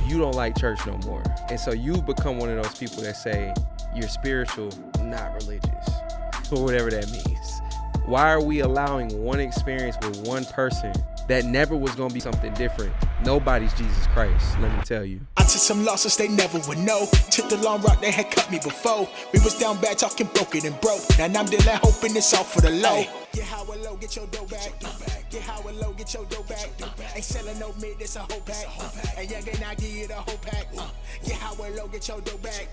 you don't like church no more. And so you've become one of those people that say you're spiritual, not religious, or whatever that means. Why are we allowing one experience with one person that never was going to be something different? Nobody's Jesus Christ, let me tell you. I took some losses they never would know. Took the long route they had cut me before. We was down bad talking broken and broke. Now I'm dealing hoping it's all for the low. Get HWL, get your dough back. Get HWL, get your dough back. Ain't selling no mid, it's a whole pack. And young and I give you the whole pack. Get HWL, get your dough back.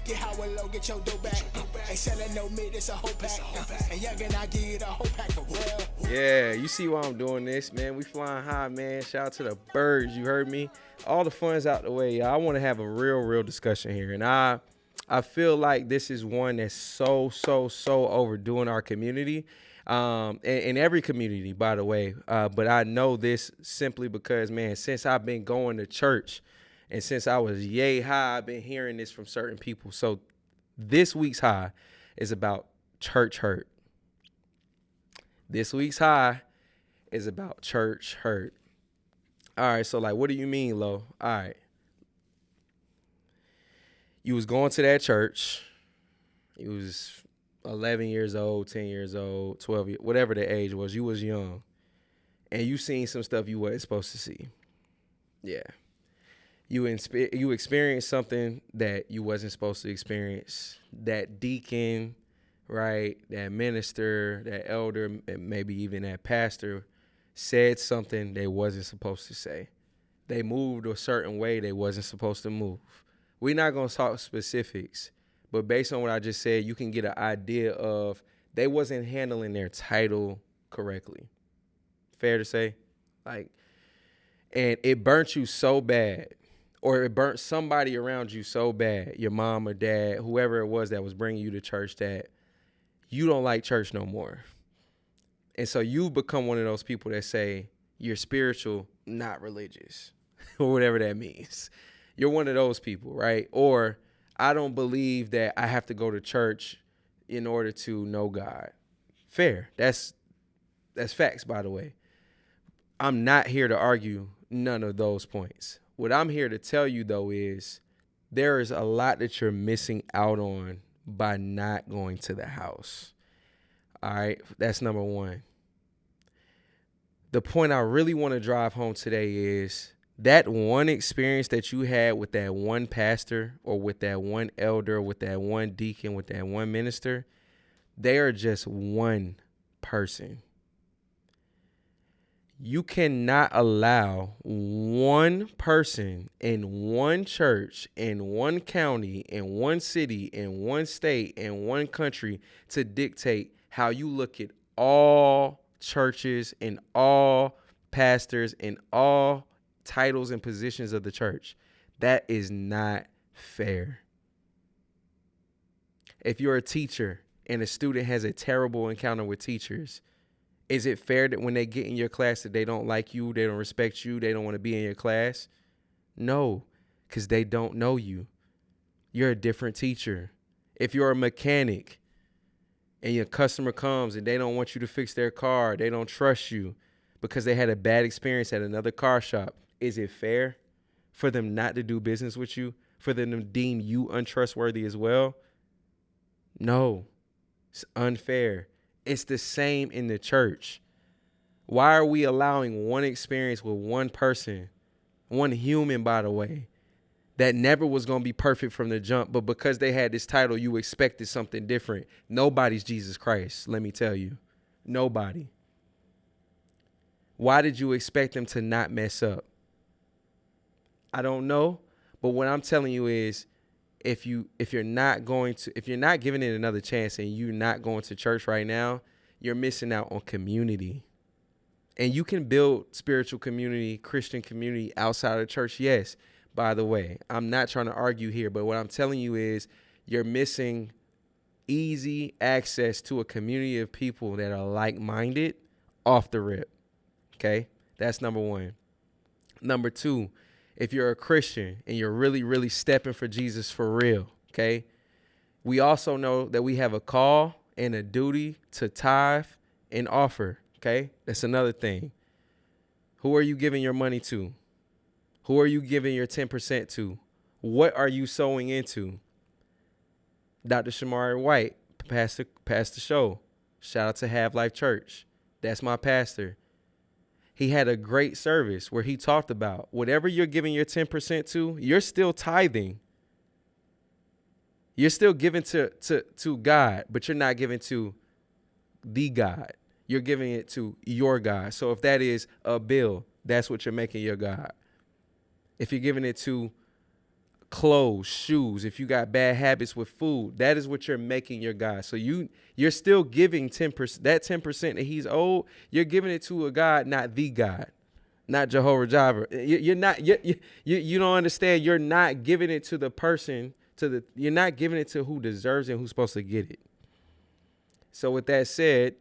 Get HWL, get your dough back. Ain't selling no mid, it's a whole pack. And young and I give you the whole pack for real. Yeah, you see why I'm doing this, man. We flying high, man. Shout out to the birds, you heard me. All the fun's out the way, y'all. I want to have a real discussion here. And I feel like this is one that's so overdue in our community. In every community, by the way. But I know this simply because, man, since I've been going to church and since I was yay high, I've been hearing this from certain people. So this week's high is about church hurt. This week's high is about church hurt. All right, so like, what do you mean, Lo? All right. You was going to that church. You was 11 years old, 10 years old, 12, whatever the age was. You was young. And you seen some stuff you wasn't supposed to see. Yeah. You experienced something that you wasn't supposed to experience. That deacon, right, that minister, that elder, and maybe even that pastor said something they wasn't supposed to say. They moved a certain way they wasn't supposed to move. We're not going to talk specifics, but based on what I just said, you can get an idea of they wasn't handling their title correctly. Fair to say? Like, and it burnt you so bad, or it burnt somebody around you so bad, your mom or dad, whoever it was that was bringing you to church, that you don't like church no more. And so you've become one of those people that say you're spiritual, not religious, or whatever that means. You're one of those people, right? Or I don't believe that I have to go to church in order to know God. Fair. That's facts, by the way. I'm not here to argue none of those points. What I'm here to tell you, though, is there is a lot that you're missing out on by not going to the house. All right, that's number one. The point I really want to drive home today is that one experience that you had with that one pastor or with that one elder, with that one deacon, with that one minister, they are just one person. You cannot allow one person in one church, in one county, in one city, in one state, in one country to dictate how you look at all churches and all pastors and all titles and positions of the church. That is not fair. If you're a teacher and a student has a terrible encounter with teachers, is it fair that when they get in your class that they don't like you, they don't respect you, they don't want to be in your class? No, because they don't know you. You're a different teacher. If you're a mechanic and your customer comes and they don't want you to fix their car, they don't trust you because they had a bad experience at another car shop, is it fair for them not to do business with you, for them to deem you untrustworthy as well? No, it's unfair. It's the same in the church. Why are we allowing one experience with one person, one human, by the way, that never was going to be perfect from the jump, but because they had this title, you expected something different? Nobody's Jesus Christ, let me tell you. Nobody. Why did you expect them to not mess up? I don't know, but what I'm telling you is if you're not giving it another chance and you're not going to church right now, you're missing out on community. And you can build spiritual community, Christian community outside of church. Yes, by the way, I'm not trying to argue here, but what I'm telling you is you're missing easy access to a community of people that are like-minded off the rip. Okay, that's number one. Number two, if you're a Christian and you're really stepping for Jesus for real, okay, we also know that we have a call and a duty to tithe and offer, okay? That's another thing. Who are you giving your money to? Who are you giving your 10% to? What are you sowing into? Dr. Shamari White, pastor show. Shout out to Have Life Church. That's my pastor. He had a great service where he talked about whatever you're giving your 10% to, you're still tithing. You're still giving to God, but you're not giving to the God. You're giving it to your God. So if that is a bill, that's what you're making your God. If you're giving it to clothes, shoes, if you got bad habits with food, that is what you're making your God. So you're still giving 10%. That 10% that he's owed, you're giving it to a God, not the God, not Jehovah Jireh. You're not. You don't understand. You're not giving it to the person. You're not giving it to who deserves it and who's supposed to get it. So with that said,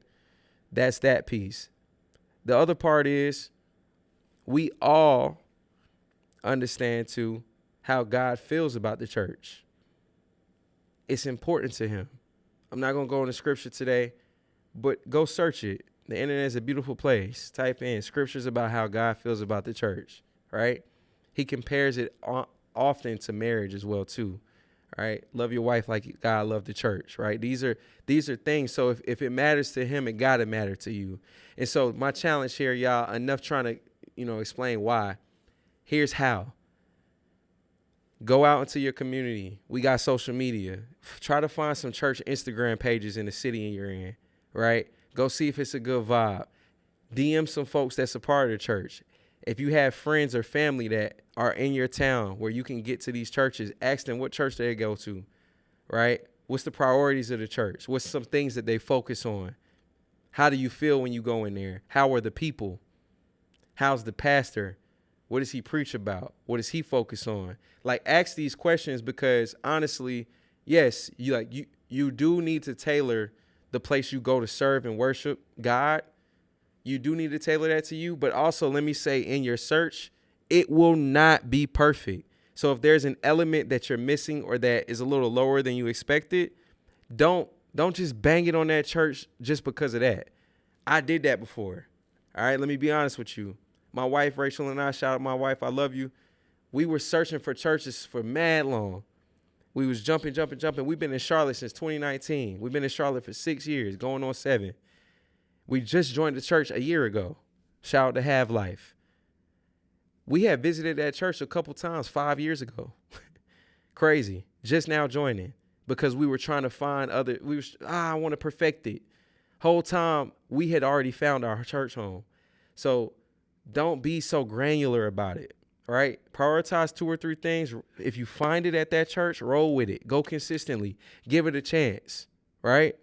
that's that piece. The other part is we all understand too how God feels about the church. It's important to him. I'm not going to go into scripture today, but go search it. The internet is a beautiful place. Type in scriptures about how God feels about the church, right? He compares it often to marriage as well too. Right? Love your wife like God loved the church, right? These are things. So if it matters to him, it got to matter to you. And so my challenge here, y'all, enough trying to, explain why. Here's how. Go out into your community. We got social media. Try to find some church Instagram pages in the city you're in, right? Go see if it's a good vibe. DM some folks that's a part of the church. If you have friends or family that are in your town where you can get to these churches, ask them what church they go to, right? What's the priorities of the church? What's some things that they focus on? How do you feel when you go in there? How are the people? How's the pastor? What does he preach about? What does he focus on? Like, ask these questions because honestly, yes, you do need to tailor the place you go to serve and worship God. You do need to tailor that to you. But also, let me say, in your search, it will not be perfect. So if there's an element that you're missing or that is a little lower than you expected, don't just bang it on that church just because of that. I did that before. All right, let me be honest with you. My wife, Rachel, and I, shout out my wife, I love you. We were searching for churches for mad long. We was jumping. We've been in Charlotte since 2019. We've been in Charlotte for 6 years, going on 7. We just joined the church a year ago. Shout out to Have Life. We had visited that church a couple times 5 years ago. Crazy. Just now joining because we were trying to find I want to perfect it. Whole time we had already found our church home. So don't be so granular about it, right? Prioritize 2 or 3 things. If you find it at that church, roll with it. Go consistently. Give it a chance, right?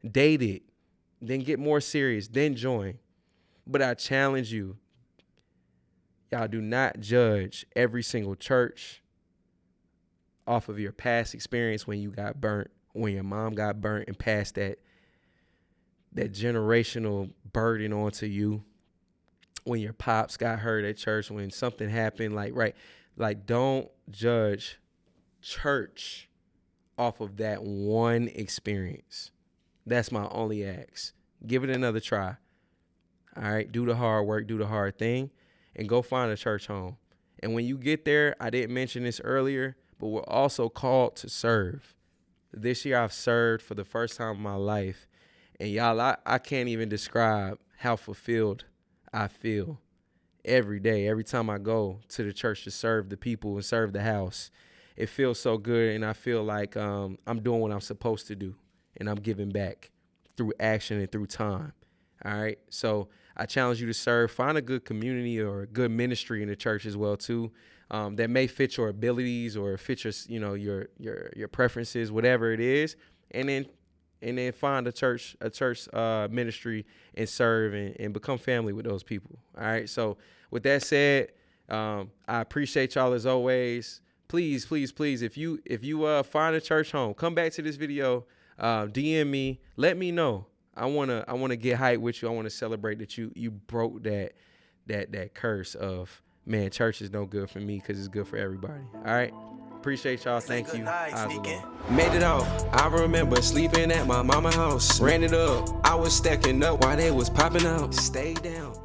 Date it. Then get more serious. Then join. But I challenge you, y'all do not judge every single church off of your past experience when you got burnt, when your mom got burnt and passed that generational burden onto you, when your pops got hurt at church, when something happened, like don't judge church off of that one experience. That's my only ask. Give it another try. All right, do the hard work, do the hard thing, and go find a church home. And when you get there, I didn't mention this earlier, but we're also called to serve. This year I've served for the first time in my life. And y'all, I can't even describe how fulfilled I feel every day. Every time I go to the church to serve the people and serve the house, it feels so good. And I feel like I'm doing what I'm supposed to do. And I'm giving back through action and through time. All right. So I challenge you to serve. Find a good community or a good ministry in the church as well, too, that may fit your abilities or fit your preferences, whatever it is. And then find a church ministry and serve and become family with those people. All right. So with that said, I appreciate y'all as always. Please, if you find a church home, come back to this video. DM me, let me know. I wanna get hyped with you. I want to celebrate that you broke that curse of, man, church is no good for me because it's good for everybody. All right. Appreciate y'all. Thank you. Made it out. I remember sleeping at my mama's house. Ran it up. I was stacking up while they was popping out. Stay down.